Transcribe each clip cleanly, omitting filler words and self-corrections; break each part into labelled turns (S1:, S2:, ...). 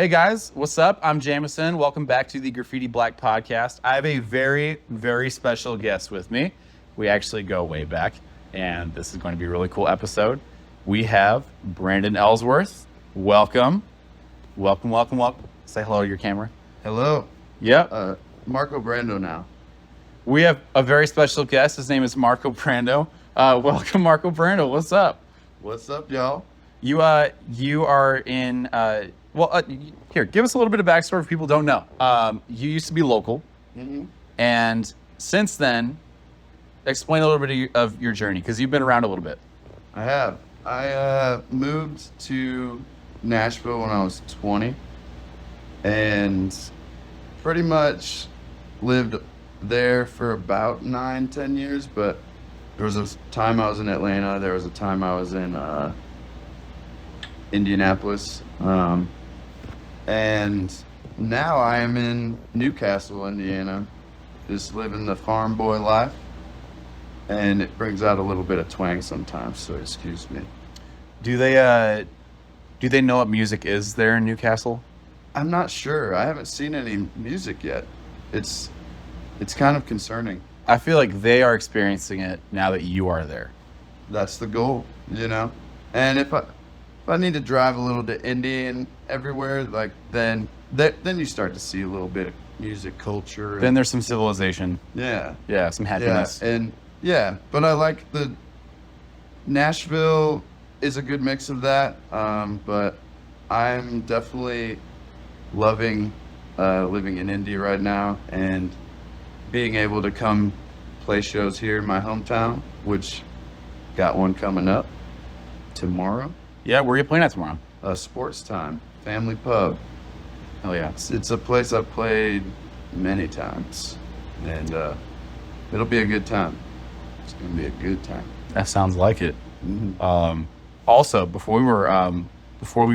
S1: Hey guys, what's up? I'm Jamison. Welcome back to the Graffiti Black podcast. I have a very, very special guest with me. We actually go way back, and this is going to be a really cool episode. We have Brandon Ellsworth. Welcome. Welcome. Say hello to your camera.
S2: Hello.
S1: Yep.
S2: Marco Brando now.
S1: We have a very special guest. His name is Marco Brando. Welcome, Marco Brando. What's up?
S2: What's up, y'all?
S1: You are in... here, give us a little bit of backstory if people don't know. You used to be local, and since then, explain a little bit of your journey, because you've been around a little bit.
S2: I have. I moved to Nashville when I was 20, and pretty much lived there for about 9-10 years, but there was a time I was in Atlanta, there was a time I was in Indianapolis, and now I am in Newcastle, Indiana, just living the farm boy life, and it brings out a little bit of twang sometimes, so excuse me.
S1: Do they know what music is there in Newcastle?
S2: I'm not sure. I haven't seen any music yet. It's kind of concerning.
S1: I feel like they are experiencing it now that you are there.
S2: That's the goal, you know? And if I need to drive a little to Indy and everywhere, like then you start to see a little bit of music culture.
S1: Then there's some civilization.
S2: Yeah.
S1: Yeah, some happiness.
S2: But I like the Nashville is a good mix of that. But I'm definitely loving living in Indy right now and being able to come play shows here in my hometown, which got one coming up tomorrow.
S1: Yeah, where are you playing at tomorrow?
S2: Sports Time, Family Pub.
S1: Oh yeah.
S2: It's a place I've played many times, and it'll be a good time. It's gonna be a good time.
S1: That sounds like it.
S2: Mm-hmm.
S1: Also, before we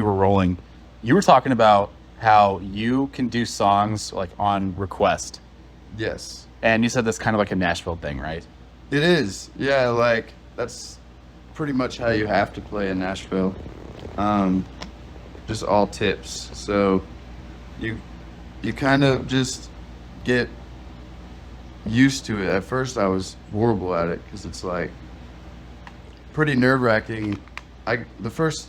S1: were rolling, you were talking about how you can do songs like on request.
S2: Yes.
S1: And you said that's kind of like a Nashville thing, right?
S2: It is. Yeah, like that's pretty much how you have to play in Nashville. Just all tips. So you kind of just get used to it. At first I was horrible at it because it's like pretty nerve-wracking. The first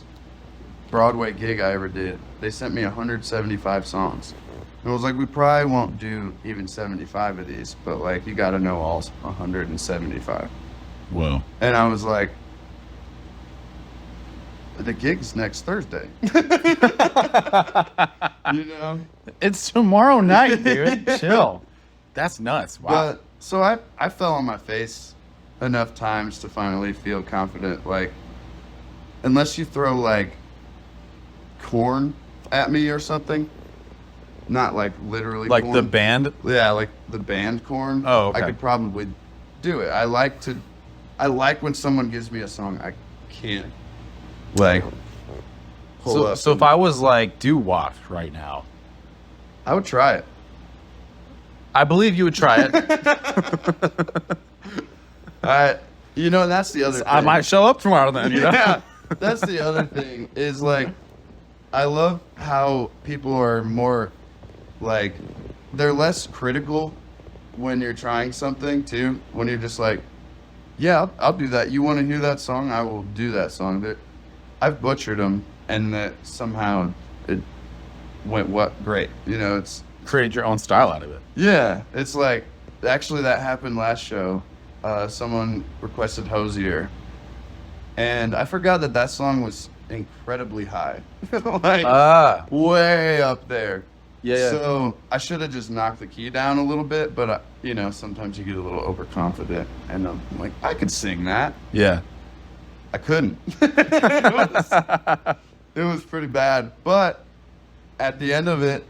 S2: Broadway gig I ever did, they sent me 175 songs. And I was like, we probably won't do even 75 of these, but like you got to know all 175.
S1: Whoa.
S2: And I was like, the gig's next Thursday. You know?
S1: It's tomorrow night, dude. Chill. That's nuts. Wow.
S2: But so I fell on my face enough times to finally feel confident. Like, unless you throw like corn at me or something, not like literally
S1: like
S2: corn.
S1: the band?
S2: Yeah, like the band corn.
S1: Oh, okay.
S2: I could probably do it. I like when someone gives me a song I can't like pull up.
S1: So if I was like, do what right now?
S2: I would try it.
S1: I believe you would try it.
S2: That's the other thing.
S1: I might show up tomorrow then, you know?
S2: Yeah, that's the other thing is like, I love how people are more like, they're less critical when you're trying something too. When you're just like, yeah, I'll do that. You want to hear that song? I will do that song. I've butchered them, and that somehow it went great. You know, it's
S1: Create your own style out of it.
S2: yeah. It's like actually that happened last show. Someone requested Hosier, and I forgot that song was incredibly high, like way up there.
S1: Yeah.
S2: So I should have just knocked the key down a little bit, but sometimes you get a little overconfident, and I'm like, I could sing that.
S1: Yeah.
S2: I couldn't. It was pretty bad, but at the end of it,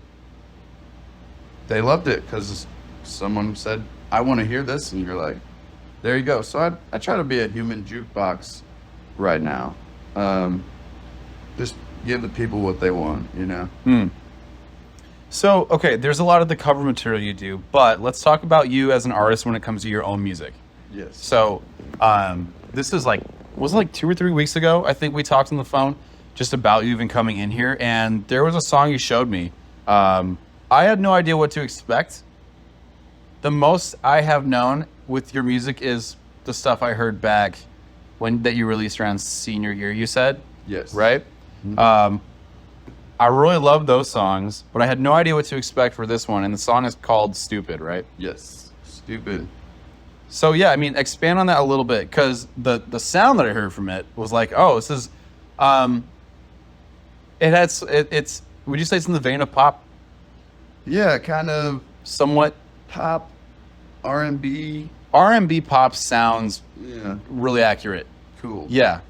S2: they loved it because someone said, I want to hear this, and you're like, there you go. So I try to be a human jukebox right now. Just give the people what they want, you know?
S1: So, okay, there's a lot of the cover material you do, but let's talk about you as an artist when it comes to your own music.
S2: Yes.
S1: So, this is like, was it like 2 or 3 weeks ago? I think we talked on the phone. just about you even coming in here, and there was a song you showed me. I had no idea what to expect. The most I have known with your music is the stuff I heard back that you released around senior year, you said?
S2: Yes.
S1: Right? Mm-hmm. I really love those songs, but I had no idea what to expect for this one, and the song is called Stupid, right?
S2: Yes. Stupid.
S1: So yeah, I mean, expand on that a little bit, because the sound that I heard from it was like, oh, this is, it's. Would you say it's in the vein of pop?
S2: Yeah, kind of
S1: Somewhat.
S2: pop, R&B.
S1: R&B pop sounds
S2: Yeah.
S1: really accurate.
S2: Cool.
S1: Yeah,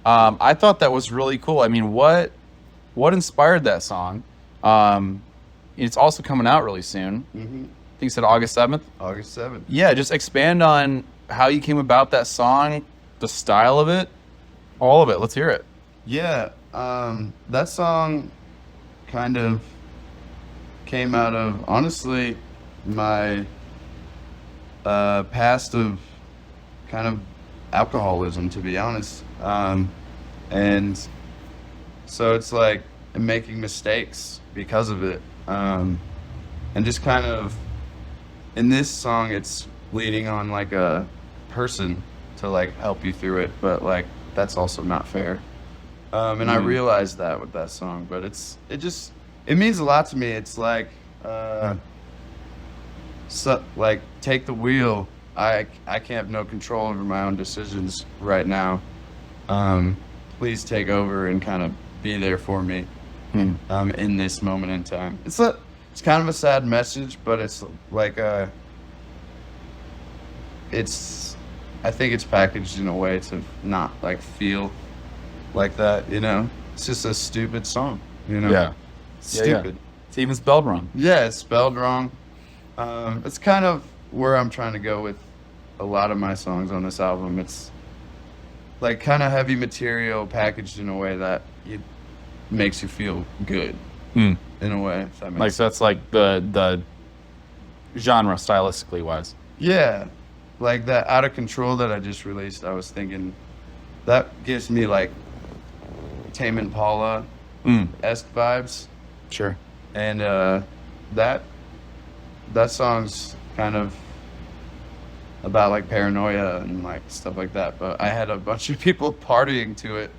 S1: I thought that was really cool. I mean, what inspired that song? It's also coming out really soon.
S2: Mm-hmm.
S1: I think you said August 7th.
S2: August 7th.
S1: Yeah, just expand on how you came about that song, the style of it, all of it. Let's hear it.
S2: Yeah, that song kind of came out of, honestly, my past of kind of alcoholism, to be honest. And so it's like I'm making mistakes because of it. And just kind of, in this song, it's leaning on like a person to like help you through it, but like that's also not fair. And I realized that with that song, but it means a lot to me. It's like, like take the wheel. I can't have no control over my own decisions right now. Please take over and kind of be there for me in this moment in time. It's kind of a sad message, but it's like I think it's packaged in a way to not like feel like that, you know. It's just a stupid song, you know.
S1: Yeah.
S2: Stupid.
S1: It's even spelled wrong.
S2: Yeah, it's spelled wrong. It's kind of where I'm trying to go with a lot of my songs on this album. It's like kind of heavy material packaged in a way that it makes you feel good in a way. If that makes
S1: Like, so that's like the genre stylistically wise.
S2: Yeah, like that Out of Control that I just released, I was thinking that gives me like Tame Impala-esque vibes.
S1: Sure.
S2: And that song's kind of about like paranoia and like stuff like that. But I had a bunch of people partying to it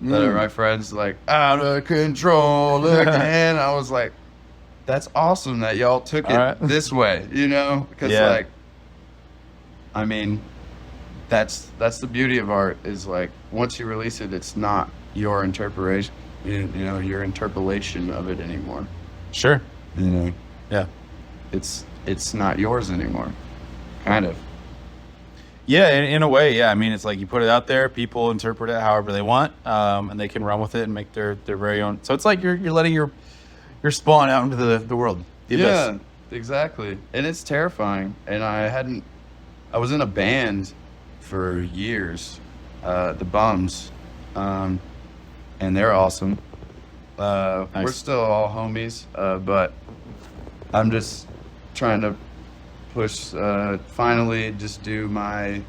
S2: that are my friends, like out of control again. I was like, that's awesome that y'all took it this way, you know? Because like, I mean, that's the beauty of art, is like once you release it, it's not your interpretation, you know, your interpolation of it anymore.
S1: Sure.
S2: You know,
S1: Yeah.
S2: it's not yours anymore, kind of.
S1: Yeah, in a way, yeah. I mean, it's like you put it out there, people interpret it however they want, and they can run with it and make their very own. So it's like you're letting your spawn out into the world. The abyss.
S2: Yeah, exactly. And it's terrifying. And I was in a band for years, the Bums, and they're awesome.
S1: Nice.
S2: We're still all homies, but I'm just trying to push, finally just do my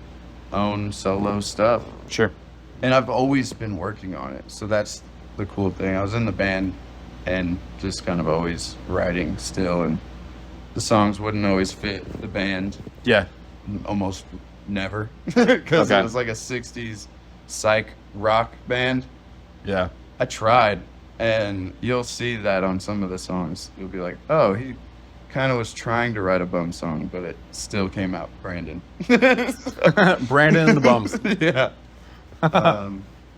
S2: own solo stuff.
S1: Sure.
S2: And I've always been working on it. So that's the cool thing. I was in the band and just kind of always writing still, and the songs wouldn't always fit the band.
S1: Yeah.
S2: Almost never. Because
S1: Okay.
S2: it was like a 60s psych rock band.
S1: Yeah.
S2: I tried, and you'll see that on some of the songs. You'll be like, oh, he kind of was trying to write a Bum song, but it still came out Brandon.
S1: Brandon and the Bums.
S2: Yeah.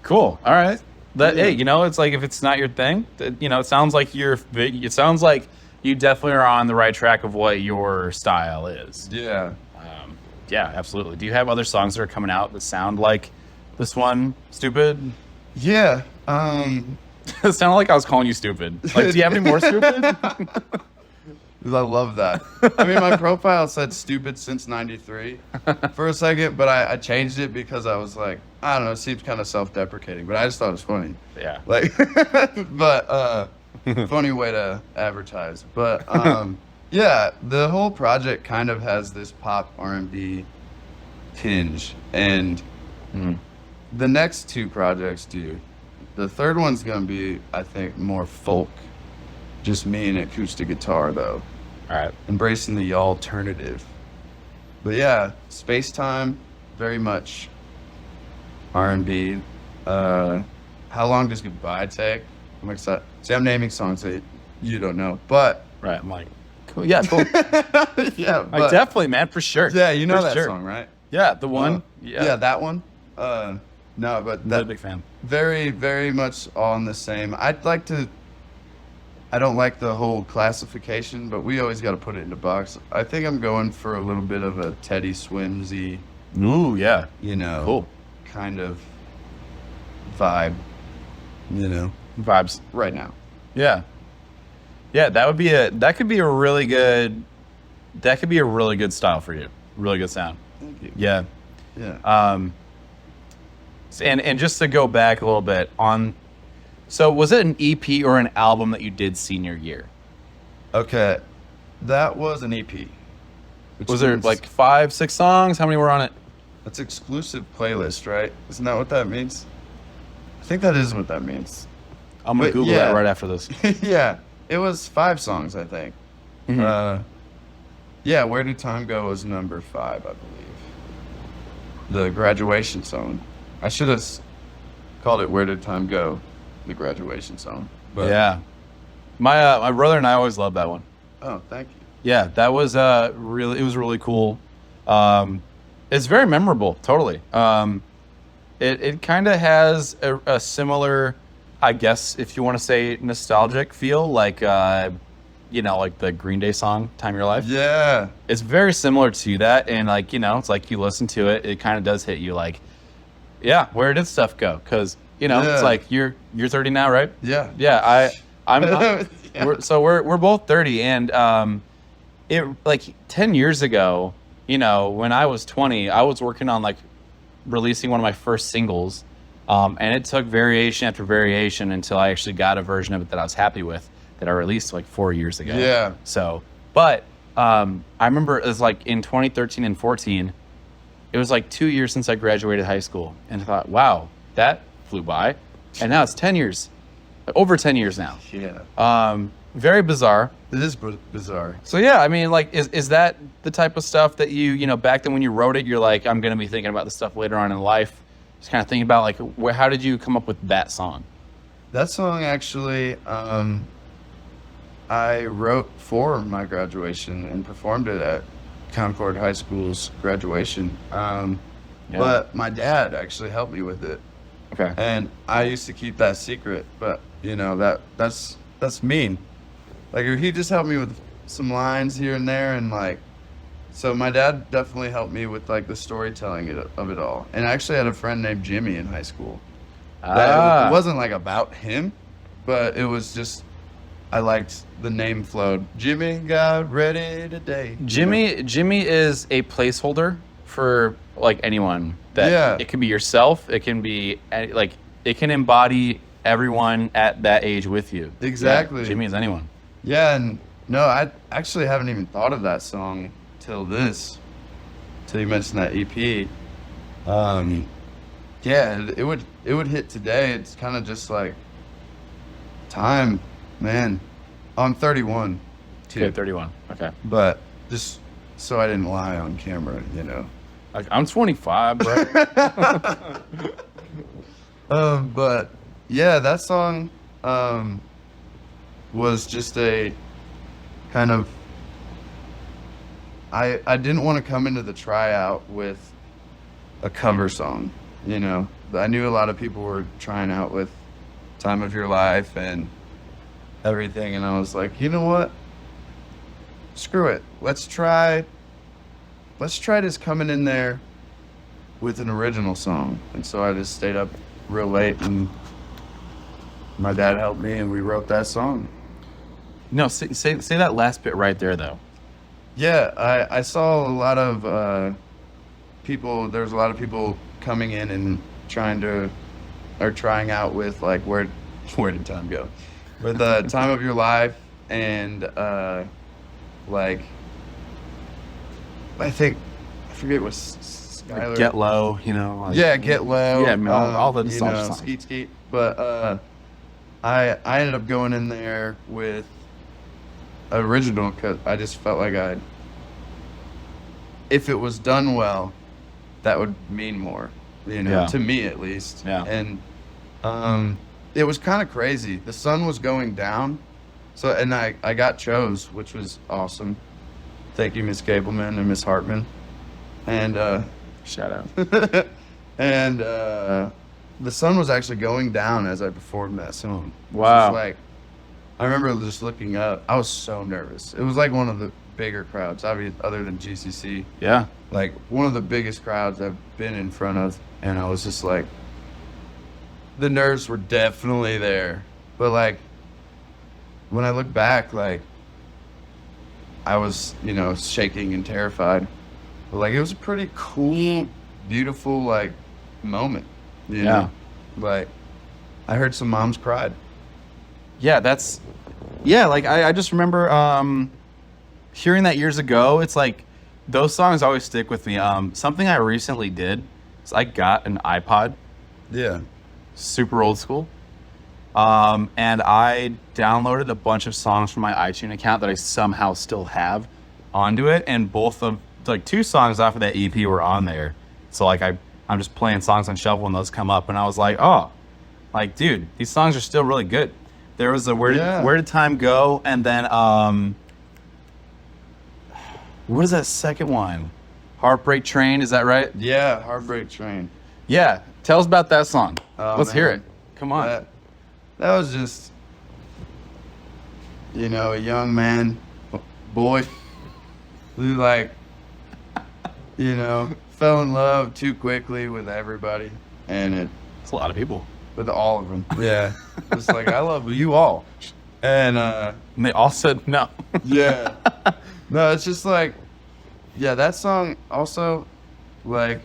S1: Cool. All right. Hey, you know, it's like if it's not your thing, you know, it sounds like it sounds like you definitely are on the right track of what your style is.
S2: Yeah.
S1: Yeah, absolutely. Do you have other songs that are coming out that sound like this one, Stupid?
S2: Yeah.
S1: It sounded like I was calling you stupid. Like, do you have any more stupid?
S2: I love that. I mean, my profile said stupid since 93 for a second, but I changed it because I was like, I don't know, it seems kind of self-deprecating, but I just thought it was funny.
S1: Yeah.
S2: Like, but funny way to advertise. But yeah, the whole project kind of has this pop R&B tinge, and the next two projects do The third one's gonna be, I think, more folk. Just me and acoustic guitar, though.
S1: All right.
S2: Embracing the alternative. But yeah, Space Time, very much R&B. How long does Goodbye take? I'm excited. See, I'm naming songs that you don't know, but
S1: Right. I'm like, cool. Yeah, cool.
S2: yeah,
S1: Like, definitely, man, for sure.
S2: yeah, you know
S1: For
S2: that
S1: sure.
S2: song, right?
S1: Yeah, the one.
S2: Yeah, that one. No, but
S1: I'm a
S2: that
S1: big fan.
S2: very, very much all in the same. I don't like the whole classification, but we always got to put it in a box. I think I'm going for a little bit of a Teddy Swims-y,
S1: Ooh, yeah. Cool.
S2: kind of vibe,
S1: Vibes.
S2: right now.
S1: Yeah. Yeah, that could be a really good style for you. Really good sound.
S2: Thank you.
S1: Yeah.
S2: Yeah.
S1: And just to go back a little bit so was it an EP or an album that you did senior year?
S2: Okay. That was an EP. which
S1: Was there
S2: means-
S1: like 5, 6 songs? How many were on it?
S2: That's exclusive playlist, right? Isn't that what that means? I think that is what that means.
S1: I'm gonna
S2: But,
S1: Google
S2: yeah.
S1: that right after this.
S2: Yeah. It was 5 songs, I think.
S1: Mhm.
S2: Yeah, Where Did Time Go was number 5, I believe. The graduation song. I should have called it Where Did Time Go? The graduation song. But,
S1: Yeah. My brother and I always loved that one.
S2: Oh, thank you.
S1: Yeah, that was it was really cool. It's very memorable, totally. It kind of has a similar, I guess, if you want to say nostalgic feel, like like the Green Day song "Time of Your Life."
S2: Yeah.
S1: It's very similar to that, and it's like you listen to it, it kind of does hit you, like, yeah, where did stuff go? Because
S2: Yeah.
S1: it's like you're 30 now, right?
S2: Yeah.
S1: Yeah, I'm
S2: Yeah.
S1: we're both 30, and it like 10 years ago, when I was 20, I was working on like releasing one of my first singles, and it took variation after variation until I actually got a version of it that I was happy with, that I released like 4 years ago.
S2: Yeah.
S1: So, but I remember it was like in 2013 and 14, it was like 2 years since I graduated high school, and I thought, wow, that flew by, and now it's 10 years, over 10 years now.
S2: Yeah.
S1: Very bizarre.
S2: It is bizarre.
S1: So yeah, I mean, like, is that the type of stuff that you back then when you wrote it, you're like, I'm gonna be thinking about this stuff later on in life, just kind of thinking about like, how did you come up with that song?
S2: That song actually, I wrote for my graduation and performed it at Concord High School's graduation. But my dad actually helped me with it,
S1: Okay.
S2: and I used to keep that secret. But that's mean. Like, he just helped me with some lines here and there, and like, so my dad definitely helped me with like the storytelling of it all. And I actually had a friend named Jimmy in high school. It wasn't like about him, but it was just, I liked the name flowed. Jimmy got ready today.
S1: Jimmy is a placeholder for like anyone that
S2: Yeah.
S1: it can be yourself. It can be like, it can embody everyone at that age with you.
S2: Exactly.
S1: Yeah, Jimmy is anyone.
S2: Yeah, and no, I actually haven't even thought of that song till you mentioned that EP. Yeah, it would hit today. It's kind of just like time, man. I'm 31 too,
S1: Okay, 31. Okay.
S2: but just so I didn't lie on camera,
S1: Like, I'm 25, bro.
S2: But yeah, that song was just a kind of, I didn't want to come into the tryout with a cover song, I knew a lot of people were trying out with Time of Your Life and everything, and I was like, you know what, screw it, let's try just coming in there with an original song. And so I just stayed up real late, and my dad helped me, and we wrote that song.
S1: No, say that last bit right there, though.
S2: Yeah, I saw a lot of people. There's a lot of people coming in and trying out with like where did time go? With the Time of Your Life, and like, I forget what Skylar.
S1: Get Low, like,
S2: Yeah, Get Low.
S1: Yeah, I mean, all the
S2: you
S1: soft
S2: know,
S1: songs.
S2: Skeet Skeet. But I ended up going in there with original because I just felt like if it was done well, that would mean more, to me at least.
S1: Yeah.
S2: And it was kind of crazy. The sun was going down, and I got chose, which was awesome. Thank you, Miss Gableman and Miss Hartman. And
S1: shout out.
S2: and the sun was actually going down as I performed that song.
S1: Wow.
S2: It was like, I remember just looking up. I was so nervous. It was like one of the bigger crowds, obviously, other than GCC.
S1: Yeah.
S2: Like one of the biggest crowds I've been in front of, and I was just like, the nerves were definitely there. But like, when I look back, like, I was, shaking and terrified. But like, it was a pretty cool, beautiful, like, moment. You know? Like, I heard some moms cried.
S1: Yeah, like I just remember hearing that years ago. It's like those songs always stick with me. Something I recently did is I got an iPod.
S2: Yeah.
S1: Super old school. And I downloaded a bunch of songs from my iTunes account that I somehow still have onto it, and both of like 2 songs off of that EP were on there. So like I'm just playing songs on shuffle when those come up, and I was like, oh, like dude, these songs are still really good. There was a Where Did Time Go, and then what is that second one? Heartbreak Train, is that right?
S2: Yeah, Heartbreak Train.
S1: Yeah, tell us about that song.
S2: Oh,
S1: Let's hear
S2: man.
S1: it. Come on.
S2: That was just, a young man, boy, who like, fell in love too quickly with everybody, and
S1: It's a lot of people.
S2: with all of them. Yeah, it's like, I love you all, and
S1: And they all said no.
S2: yeah, no, it's just like, yeah, that song also, like,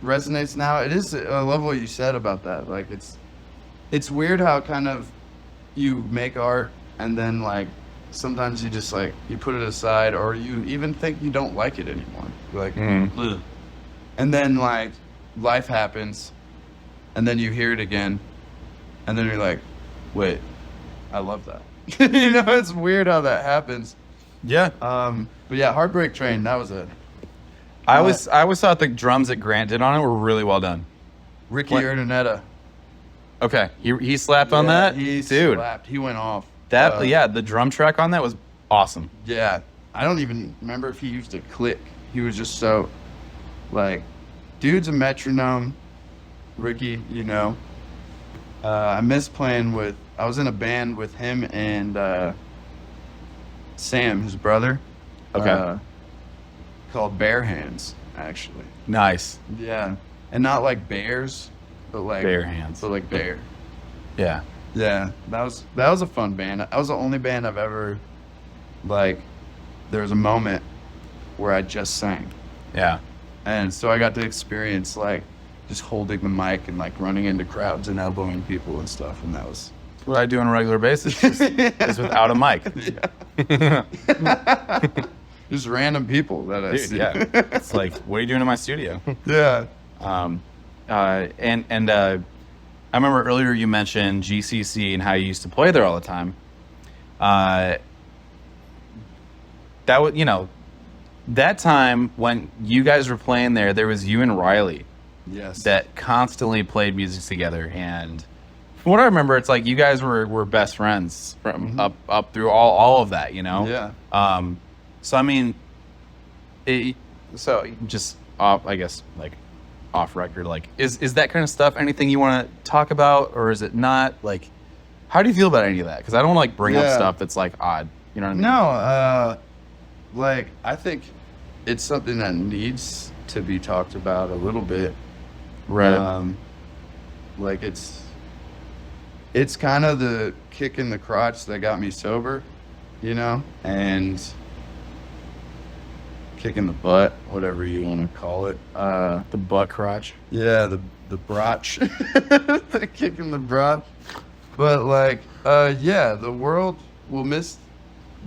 S2: resonates now. It is. I love what you said about that. Like, it's weird how kind of you make art and then like sometimes you just like you put it aside, or you even think you don't like it anymore. You're like, ugh. And then like life happens, and then you hear it again, and then you're like, wait, I love that. It's weird how that happens.
S1: Yeah.
S2: But yeah, Heartbreak Train. That was it.
S1: I always thought the drums that Grant did on it were really well done.
S2: Ricky
S1: What?
S2: Urdaneta.
S1: Okay, he slapped on that,
S2: He
S1: dude.
S2: slapped. He went off.
S1: The drum track on that was awesome.
S2: Yeah, I don't even remember if he used a click. He was just so, like, dude's a metronome. Ricky, I miss playing with. I was in a band with him and Sam, his brother.
S1: Okay.
S2: Called Bare Hands, actually.
S1: Nice.
S2: Yeah, and not like bears, but like
S1: Bare Hands.
S2: but like bear.
S1: Yeah.
S2: Yeah, that was a fun band. That was the only band I've ever, like, there was a moment where I just sang.
S1: Yeah.
S2: And so I got to experience, like, just holding the mic and, like, running into crowds and elbowing people and stuff. And that was...
S1: That's what I do on a regular basis, just without a mic.
S2: Yeah. Just random people that I
S1: Dude,
S2: see.
S1: yeah. It's like, what are you doing in my studio?
S2: Yeah.
S1: I remember earlier you mentioned GCC and how you used to play there all the time. That was, that time when you guys were playing there was you and Riley
S2: Yes.
S1: that constantly played music together. And from what I remember, it's like you guys were best friends from up through all of that,
S2: Yeah.
S1: So I mean, just off, I guess, like off record, like is that kind of stuff anything you want to talk about, or is it not? Like, how do you feel about any of that? Because I don't like bring up stuff that's like odd. You know what I mean?
S2: No, like, I think it's something that needs to be talked about a little bit.
S1: Right.
S2: Like, it's kind of the kick in the crotch that got me sober, and kick in the butt, whatever you want to call it.
S1: The butt crotch.
S2: Yeah, the brotch. The kick in the brotch. But like, yeah, the world will miss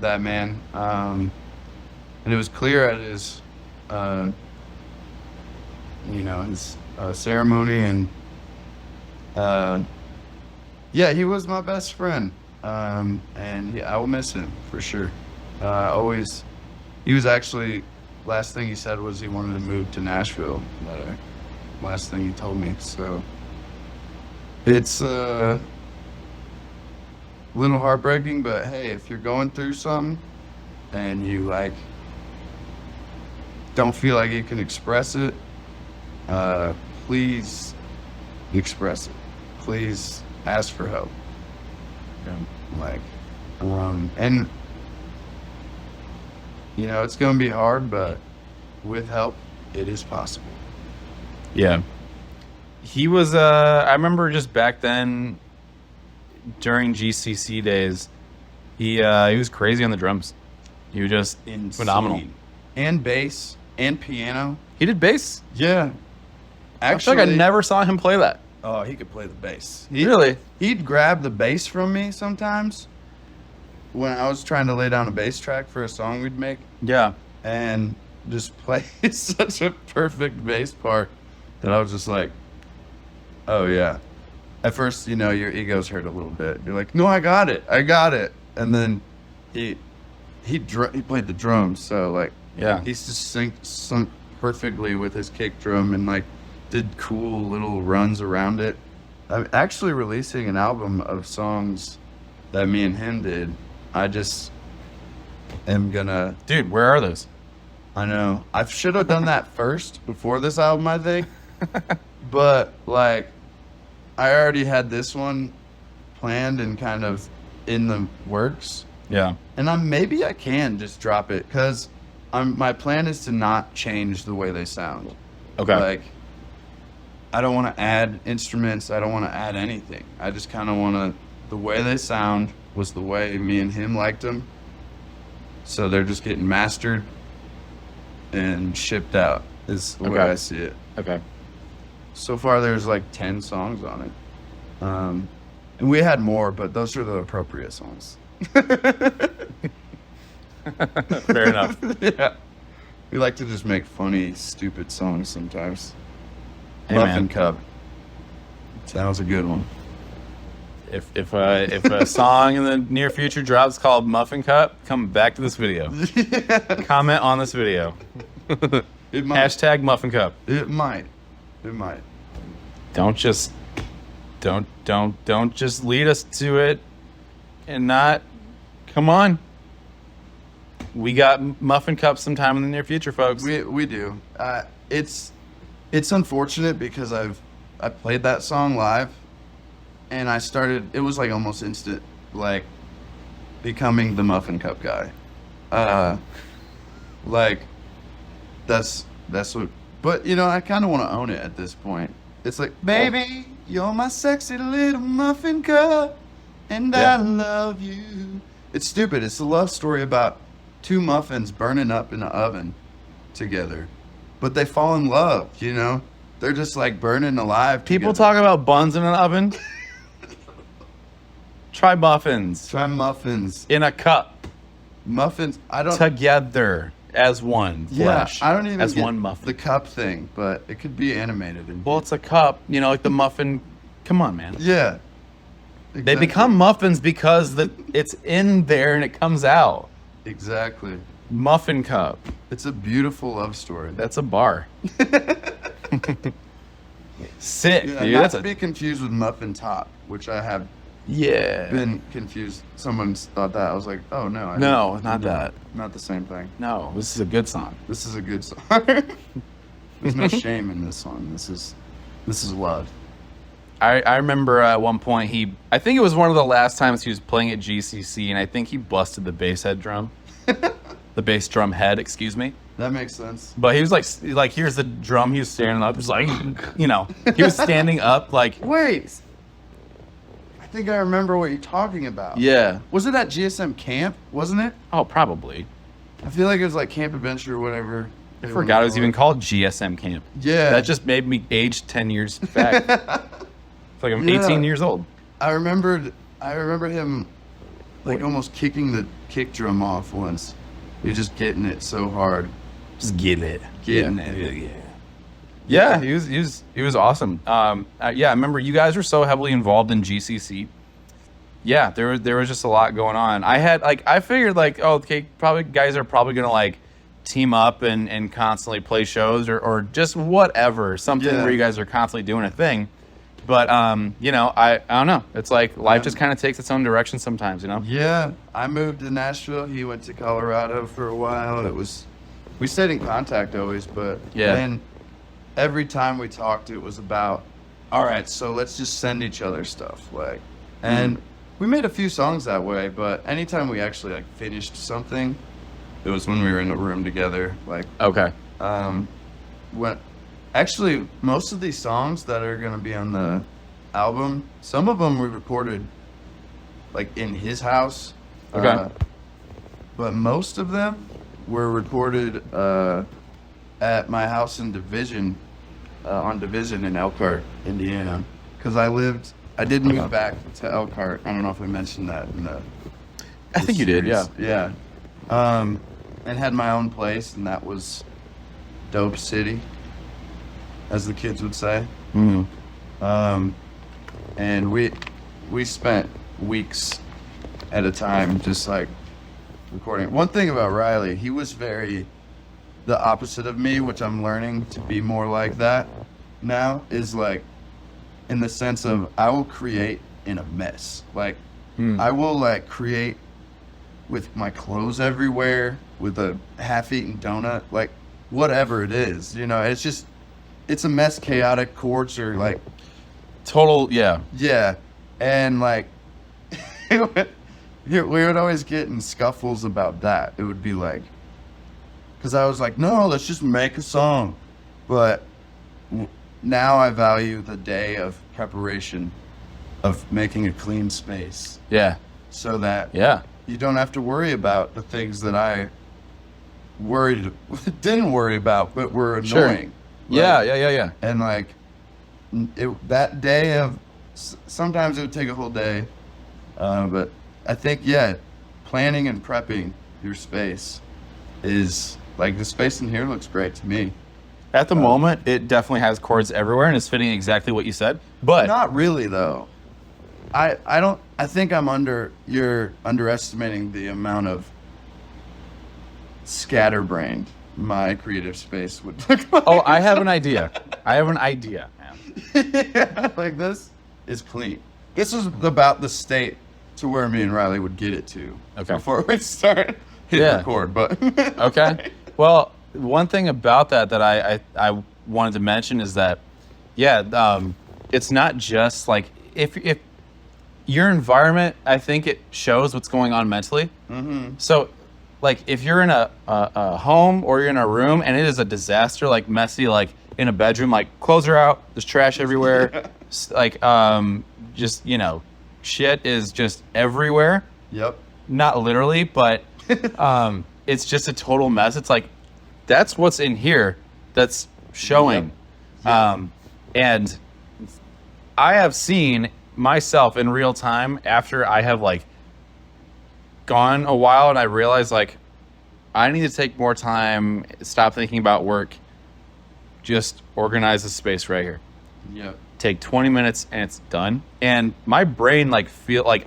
S2: that man. And it was clear at his, his ceremony, and Yeah, he was my best friend. And I will miss him for sure. Always, he was actually, last thing he said was he wanted to move to Nashville. Last thing he told me. So it's a little heartbreaking, but hey, if you're going through something and you like don't feel like you can express it, please express it. Please ask for help.
S1: Yeah.
S2: Like, and you know, it's gonna be hard, but with help, it is possible.
S1: Yeah. He was, I remember just back then during GCC days, he was crazy on the drums. He was just phenomenal.
S2: And bass and piano.
S1: He did bass.
S2: Yeah.
S1: I feel like I never saw him play that.
S2: Oh, he could play the bass.
S1: Really?
S2: He'd grab the bass from me sometimes when I was trying to lay down a bass track for a song we'd make,
S1: Yeah.
S2: and just play such a perfect bass part that I was just like, oh yeah. At first, you know, your ego's hurt a little bit. You're like, no, I got it. And then he played the drums, so like,
S1: Yeah.
S2: he's just sung perfectly with his kick drum and like did cool little runs around it. I'm actually releasing an album of songs that me and him did. I just am gonna.
S1: Dude, where are those?
S2: I know. I should have done that first before this album, I think. But like, I already had this one planned and kind of in the works.
S1: Yeah.
S2: And maybe I can just drop it because my plan is to not change the way they sound.
S1: Okay.
S2: Like, I don't want to add instruments. I don't want to add anything. I just kind of want to. The way they sound was the way me and him liked them. So they're just getting mastered and shipped out. Is the way I see it.
S1: Okay.
S2: So far, there's like 10 songs on it. And we had more, but those are the appropriate songs.
S1: Fair enough.
S2: Yeah. We like to just make funny, stupid songs sometimes.
S1: Hey,
S2: Muffin
S1: man.
S2: Cup. That was a good one.
S1: If a song in the near future drops called Muffin Cup, come back to this video. Comment on this video.
S2: It might.
S1: Hashtag Muffin Cup.
S2: It might. It might.
S1: Don't just lead us to it and not. Come on. We got Muffin Cup sometime in the near future, folks.
S2: We do. It's unfortunate because I played that song live, and I started. It was like almost instant, like becoming the Muffin Cup guy. Like that's what. But you know, I kind of want to own it at this point. It's like, baby, you're my sexy little muffin cup, and I love you. It's stupid. It's a love story about two muffins burning up in the oven together, but they fall in love. You know, they're just like burning alive.
S1: People
S2: together.
S1: talk about buns in an oven. Try muffins
S2: Try muffins.
S1: in a cup
S2: Muffins. I don't.
S1: together as one flesh.
S2: I don't even
S1: as
S2: get
S1: one muffin.
S2: the cup thing, but it could be animated.
S1: Well, it's a cup, you know, like the muffin. Come on, man.
S2: Yeah.
S1: They
S2: Exactly.
S1: become muffins because it's in there and it comes out.
S2: Exactly.
S1: Muffin cup.
S2: It's a beautiful love story.
S1: That's a bar. Sick,
S2: Yeah,
S1: dude.
S2: not
S1: That's
S2: to be confused with muffin top, which I have
S1: yeah.
S2: been confused. Someone's thought that. I was like, oh no.
S1: No, not that.
S2: Not the same thing.
S1: No, this is a good song.
S2: This is a good song. There's no shame in this song. This is love.
S1: I remember at one point I think it was one of the last times he was playing at GCC, and I think he busted the bass head drum. The bass drum head, excuse me.
S2: That makes sense.
S1: But he was like here's the drum. He was standing up. He was like, you know, he was standing up like,
S2: Wait. I think I remember what you're talking about.
S1: yeah.
S2: Was it at GSM camp? Wasn't it?
S1: Oh, probably.
S2: I feel like it was like Camp Adventure or whatever.
S1: I forgot it was even called GSM camp.
S2: Yeah.
S1: That just made me age 10 years back. It's like I'm 18 years old.
S2: I remember him like almost kicking the kick drum off once. You're just getting it so hard.
S1: Just get it.
S2: Getting
S1: yeah.
S2: it.
S1: Yeah, he was awesome. Yeah, I remember you guys were so heavily involved in GCC. yeah, there was just a lot going on. I figured like, oh, okay, probably guys are probably gonna like team up and constantly play shows or just whatever, something
S2: Yeah.
S1: where you guys are constantly doing a thing. But you know, I don't know. It's like life just kind of takes its own direction sometimes, you know.
S2: Yeah, I moved to Nashville. He went to Colorado for a while. We stayed in contact always, but then every time we talked, it was about, all right, so let's just send each other stuff, like, and we made a few songs that way. But anytime we actually like finished something, it was when we were in a room together, like.
S1: Okay.
S2: When actually most of these songs that are gonna be on the album, some of them we recorded like in his house.
S1: Okay.
S2: But most of them were recorded at my house in Division, on Division in Elkhart, Indiana. Because I did move back to Elkhart. I don't know if I mentioned that in the.
S1: I think you did, yeah.
S2: Yeah. And had my own place, and that was Dope City, as the kids would say. And we spent weeks at a time just like recording. One thing about Riley, he was very the opposite of me, which I'm learning to be more like that now, is like in the sense of I will create in a mess. Like I will like create with my clothes everywhere, with a half-eaten donut, like whatever it is, you know, it's a mess. Chaotic chords are like
S1: Total, yeah.
S2: And like we would always get in scuffles about that. It would be like, because I was like, no, let's just make a song. But now I value the day of preparation, of making a clean space,
S1: Yeah.
S2: so that
S1: Yeah.
S2: you don't have to worry about the things that I didn't worry about, but were annoying.
S1: Sure. Yeah.
S2: And like that day of, sometimes it would take a whole day, but I think planning and prepping your space is like, the space in here looks great to me.
S1: At the moment, it definitely has chords everywhere and it's fitting exactly what you said. But
S2: Not really though. I think you're underestimating the amount of scatterbrained my creative space would look like.
S1: oh, I have an idea. Man.
S2: Yeah, like this is clean. This is about the state to where me and Riley would get it to before we start hitting record. But
S1: Okay. Well, one thing about that I wanted to mention is that, it's not just like if your environment, I think it shows what's going on mentally. Mm-hmm. So, like if you're in a home or you're in a room and it is a disaster, like messy, like in a bedroom, like clothes are out, there's trash everywhere, like just, you know, shit is just everywhere.
S2: Yep.
S1: Not literally, but it's just a total mess. It's like, that's what's in here that's showing. Yep. And I have seen myself in real time after I have like gone a while and I realized like I need to take more time, stop thinking about work, just organize the space right here.
S2: Yep.
S1: Take 20 minutes and it's done. And my brain like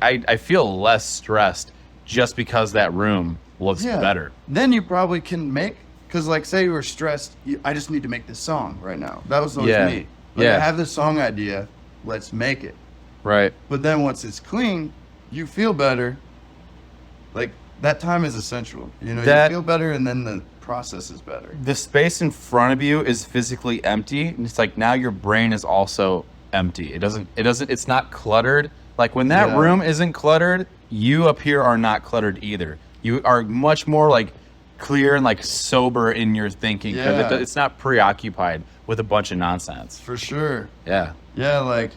S1: I feel less stressed just because that room looks better.
S2: Then you probably can make, because like say you were stressed, I just need to make this song right now. That was always me. Like, I have this song idea, let's make it.
S1: Right.
S2: But then once it's clean, you feel better. Like that time is essential. You know, you feel better and then the process is better.
S1: The space in front of you is physically empty. And it's like now your brain is also empty. It's not cluttered. Like when that room isn't cluttered, you up here are not cluttered either. You are much more like clear and like sober in your thinking. It's not preoccupied with a bunch of nonsense.
S2: For sure.
S1: Yeah.
S2: Yeah, like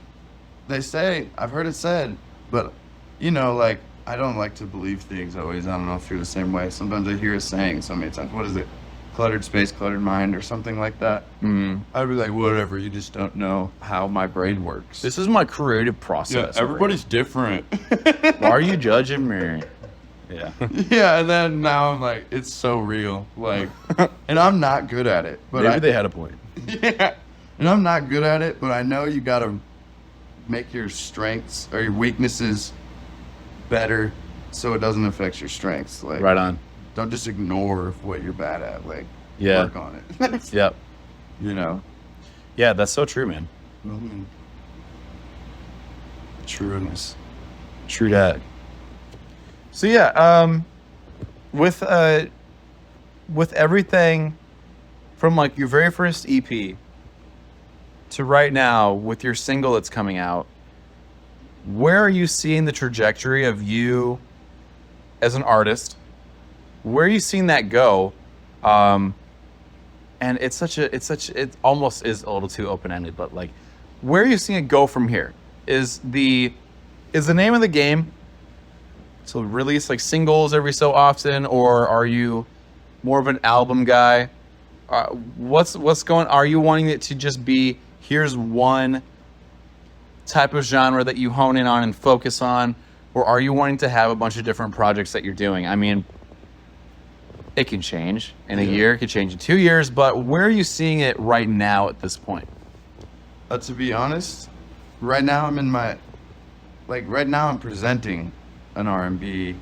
S2: they say, I've heard it said, but you know, like I don't like to believe things always. I don't know if you're the same way. Sometimes I hear a saying so many times. What is it? Cluttered space, cluttered mind, or something like that. I'd be like, whatever. You just don't know how my brain works.
S1: This is my creative process.
S2: Yeah, everybody's different.
S1: Why are you judging me? Yeah.
S2: Yeah, and then now I'm like, it's so real. Like, and I'm not good at it. But
S1: Maybe they had a point.
S2: Yeah. And I'm not good at it, but I know you gotta make your strengths or your weaknesses better so it doesn't affect your strengths. Like,
S1: Right on.
S2: don't just ignore what you're bad at. Like,
S1: Yeah.
S2: work on it.
S1: Yep.
S2: You know?
S1: Yeah, that's so true, man.
S2: Mm-hmm. Trueness.
S1: True that. So yeah, with everything from like your very first EP to right now with your single that's coming out, where are you seeing the trajectory of you as an artist? Where are you seeing that go? And it almost is a little too open-ended, but like, where are you seeing it go from here? Is the name of the game to release like singles every so often, or are you more of an album guy? What's going? Are you wanting it to just be here's one type of genre that you hone in on and focus on, or are you wanting to have a bunch of different projects that you're doing? I mean, it can change in a year, it could change in 2 years, but where are you seeing it right now at this point?
S2: To be honest, right now I'm in my, right now I'm presenting an R&B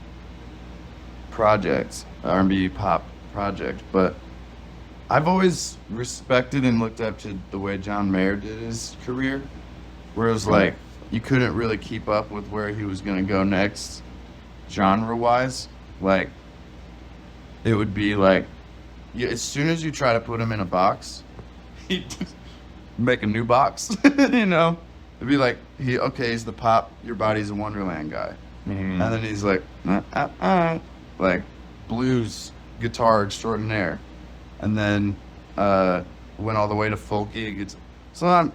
S2: project, R&B pop project, but I've always respected and looked up to the way John Mayer did his career, where it was like, you couldn't really keep up with where he was going to go next, genre-wise. Like, it would be like, as soon as you try to put him in a box, he'd make a new box, you know? It'd be like, he's the pop, Your Body's a Wonderland guy.
S1: Mm-hmm.
S2: And then he's like, like blues guitar extraordinaire. And then went all the way to folky. So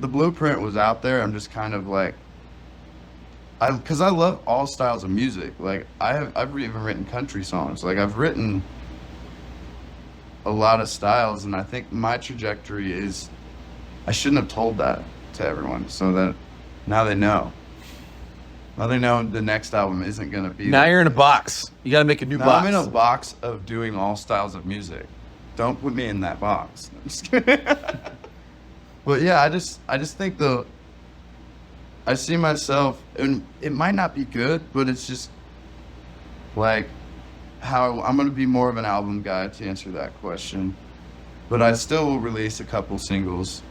S2: the blueprint was out there. I'm just kind of like, because I love all styles of music. Like I've even written country songs. Like I've written a lot of styles, and I think my trajectory is, I shouldn't have told that to everyone, so that now they know. Now they know the next album isn't gonna be.
S1: Now you're in a box. You gotta make a new box.
S2: I'm in a box of doing all styles of music. Don't put me in that box. I'm just kidding. But yeah, I just think I see myself, and it might not be good, but it's just like how I'm gonna be more of an album guy to answer that question. But I still will release a couple singles,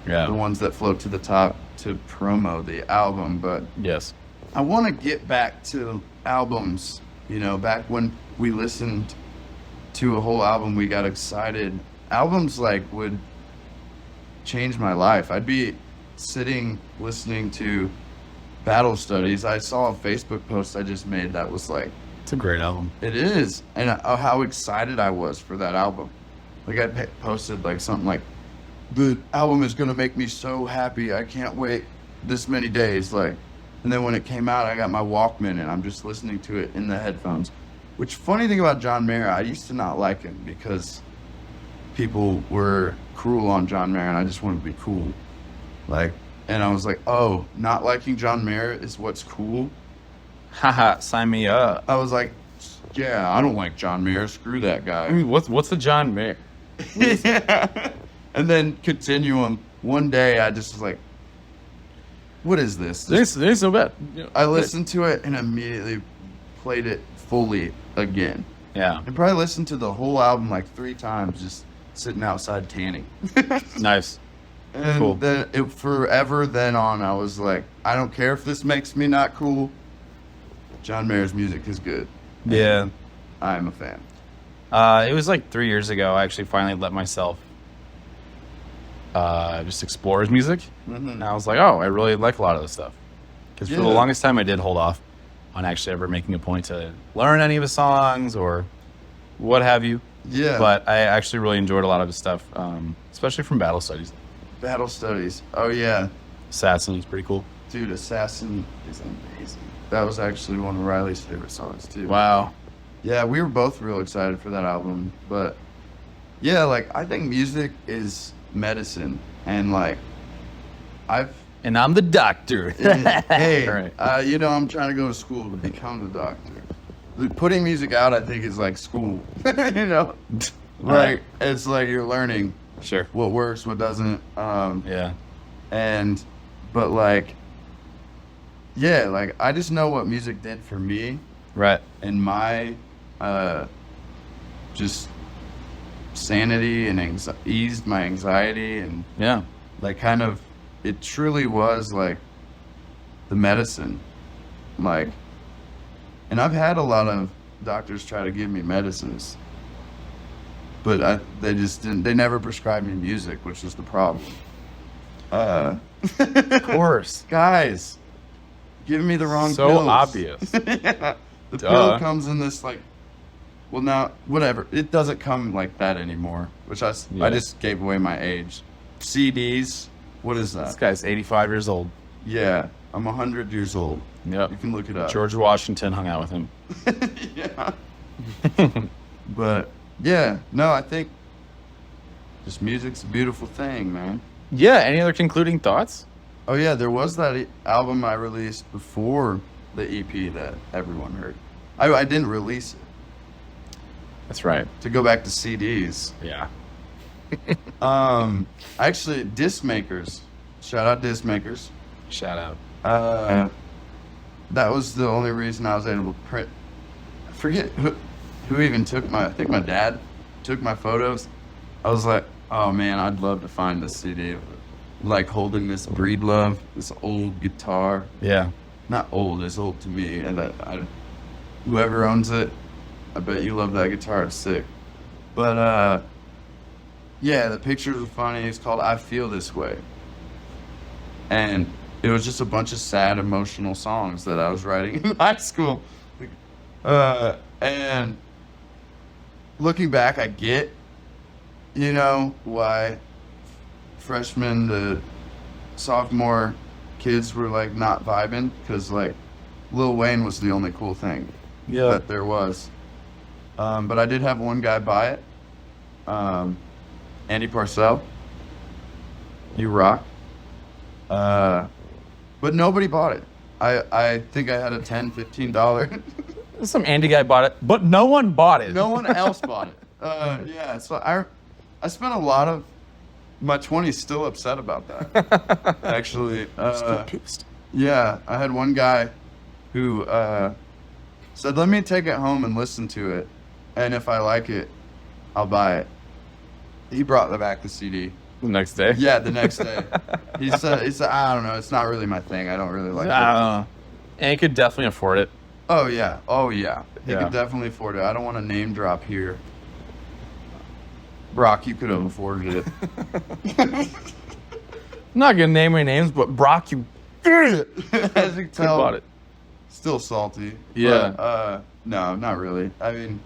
S2: the ones that float to the top to promo the album. But
S1: yes,
S2: I want to get back to albums, back when we listened to a whole album, we got excited. Albums would change my life. I'd be sitting listening to Battle Studies. I saw a Facebook post I just made that was like,
S1: it's a great album.
S2: It is. And how excited I was for that album. Like I posted something like, the album is going to make me so happy. I can't wait this many days. And then when it came out, I got my Walkman and I'm just listening to it in the headphones. Which, funny thing about John Mayer, I used to not like him because people were cruel on John Mayer and I just wanted to be cool. And I was like, oh, not liking John Mayer is what's cool?
S1: Haha, sign me up.
S2: I was like, yeah, I don't like John Mayer. Screw that guy.
S1: I mean, what's the John Mayer?
S2: Yeah. And then Continuum. One day I just was like, what is this?
S1: This ain't so bad.
S2: I listened to it and immediately played it fully again.
S1: Yeah.
S2: And probably listened to the whole album 3 times just sitting outside tanning.
S1: Nice.
S2: And
S1: cool.
S2: Then forever then on, I was like, I don't care if this makes me not cool. John Mayer's music is good.
S1: Yeah.
S2: I'm a fan.
S1: It was 3 years ago. I actually finally let myself just explore his music.
S2: Mm-hmm.
S1: And I was like, oh, I really like a lot of this stuff. Because for the longest time, I did hold off on actually ever making a point to learn any of his songs or what have you.
S2: Yeah.
S1: But I actually really enjoyed a lot of his stuff, especially from Battle Studies.
S2: Battle Studies. Oh, yeah.
S1: Assassin is pretty cool.
S2: Dude, Assassin is amazing. That was actually one of Riley's favorite songs, too.
S1: Wow.
S2: Yeah, we were both real excited for that album. But, yeah, I think music is medicine. And,
S1: And I'm the doctor.
S2: Hey,
S1: right.
S2: I'm trying to go to school to become the doctor. Putting music out, I think, is like school.
S1: Right.
S2: It's like you're learning
S1: Sure.
S2: what works, what doesn't.
S1: Yeah.
S2: But yeah, like I just know what music did for me
S1: Right.
S2: and my just sanity and eased my anxiety and
S1: Yeah.
S2: like kind of it truly was like the medicine. Like, and I've had a lot of doctors try to give me medicines, but they just didn't. They never prescribed me music, which is the problem.
S1: Of course.
S2: Guys, giving me the wrong
S1: So
S2: pills.
S1: obvious.
S2: Yeah. The
S1: Duh.
S2: pill comes in this like, well now whatever. It doesn't come like that anymore. Which I just gave away my age. CDs. What is
S1: This
S2: that?
S1: guy's 85 years old.
S2: Yeah, I'm 100 years old.
S1: Yep.
S2: You can look it up.
S1: George Washington hung out with him.
S2: Yeah. But yeah, no, I think just music's a beautiful thing, man.
S1: Yeah. Any other concluding thoughts?
S2: Oh yeah, there was that album I released before the EP that everyone heard. I didn't release it.
S1: That's right.
S2: To go back to CDs.
S1: Yeah.
S2: Actually, disc makers. Shout out disc makers.
S1: Shout out.
S2: That was the only reason I was able to print. I forget who even took I think my dad took my photos. I was like, oh man, I'd love to find this CD. Like holding this Breed Love, this old guitar.
S1: Yeah.
S2: Not old, it's old to me. And whoever owns it, I bet you love that guitar. It's sick. But yeah, the pictures are funny. It's called I Feel This Way. And it was just a bunch of sad, emotional songs that I was writing in high school. And looking back, I get, why freshman to sophomore kids were like not vibing, because like Lil Wayne was the only cool thing that there was. But I did have one guy buy it, Andy Parcell. You rock. But nobody bought it. I think I had a $10, $15.
S1: Some Andy guy bought it, but no one bought it.
S2: No one else bought it. Yeah, so I spent a lot of my 20s still upset about that. Actually,
S1: Still pissed.
S2: yeah, I had one guy who said, "Let me take it home and listen to it, and if I like it, I'll buy it." He brought back the CD.
S1: The next day.
S2: Yeah, the next day. He said, I don't know, it's not really my thing. I don't really like it.
S1: And he could definitely afford it.
S2: Oh yeah. He
S1: Yeah.
S2: could definitely afford it. I don't want to name drop here. Brock, you could have afforded it.
S1: I'm not gonna name any names, but Brock, you
S2: As you can tell,
S1: bought it.
S2: still salty.
S1: Yeah.
S2: But, no, not really. I mean,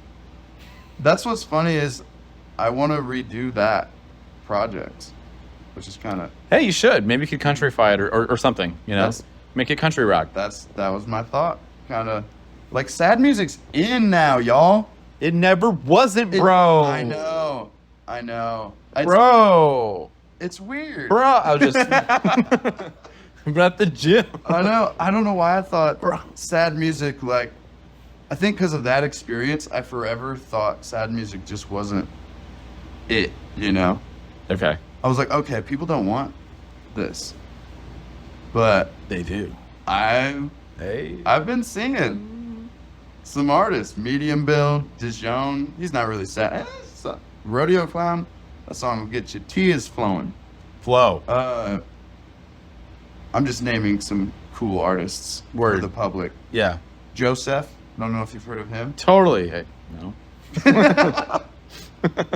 S2: that's what's funny is I want to redo that project, which is kind of
S1: Hey, you should. Maybe you could countrify it or something,
S2: That's-
S1: Make it country rock.
S2: that was my thought. Kind of like sad music's in now, y'all.
S1: It never wasn't, bro.
S2: I know.
S1: Bro.
S2: It's weird.
S1: Bro. I was just I'm at the gym.
S2: I know. I don't know why I thought sad music, like, I think because of that experience, I forever thought sad music just wasn't it,
S1: Okay.
S2: I was like, okay, people don't want this. But
S1: They do.
S2: I've
S1: Hey.
S2: been singing some artists, Medium Bill, Dijon. He's not really sad. Rodeo Clown, that song will get your tears flowing.
S1: Flow.
S2: I'm just naming some cool artists
S1: Word.
S2: for the public.
S1: Yeah.
S2: Joseph, I don't know if you've heard of him.
S1: Totally. Hey. No.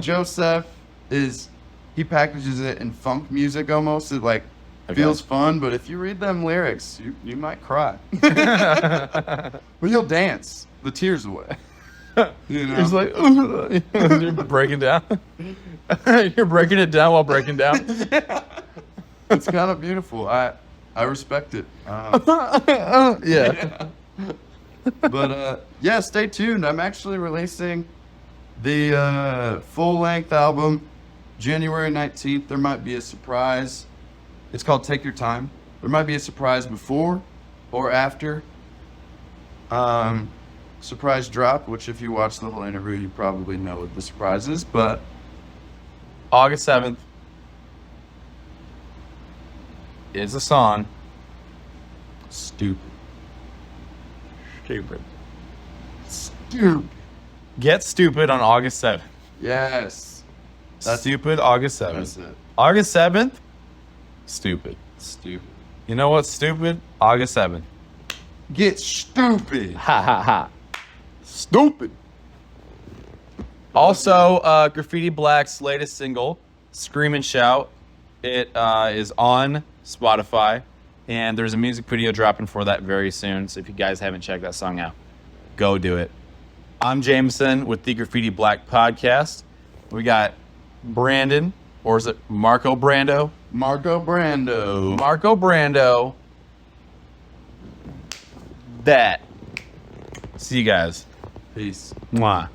S2: Joseph he packages it in funk music almost. It like
S1: Okay.
S2: feels fun, but if you read them lyrics, you might cry. But you'll dance the tears away.
S1: It's like you're breaking down. You're breaking it down while breaking down.
S2: It's kind of beautiful. I respect it.
S1: Yeah.
S2: But yeah, stay tuned. I'm actually releasing the full-length album January 19th. There might be a surprise. It's called Take Your Time. There might be a surprise before or after. Surprise drop, which if you watch the whole interview, you probably know what the surprise is. But
S1: August 7th is a song.
S2: stupid.
S1: Stupid.
S2: Stupid.
S1: Get stupid on August 7th.
S2: Yes.
S1: Stupid August 7th.
S2: That's it.
S1: August 7th, stupid.
S2: Stupid.
S1: You know what's stupid? August 7th.
S2: Get stupid.
S1: Ha ha ha.
S2: Stupid.
S1: Also, Graffiti Black's latest single, Scream and Shout, it is on Spotify, and there's a music video dropping for that very soon. So if you guys haven't checked that song out, go do it. I'm Jameson with the Graffiti Black podcast. We got Brandon, or is it Marco Brando?
S2: Marco Brando.
S1: Marco Brando. That. See you guys.
S2: Peace.
S1: Mwah.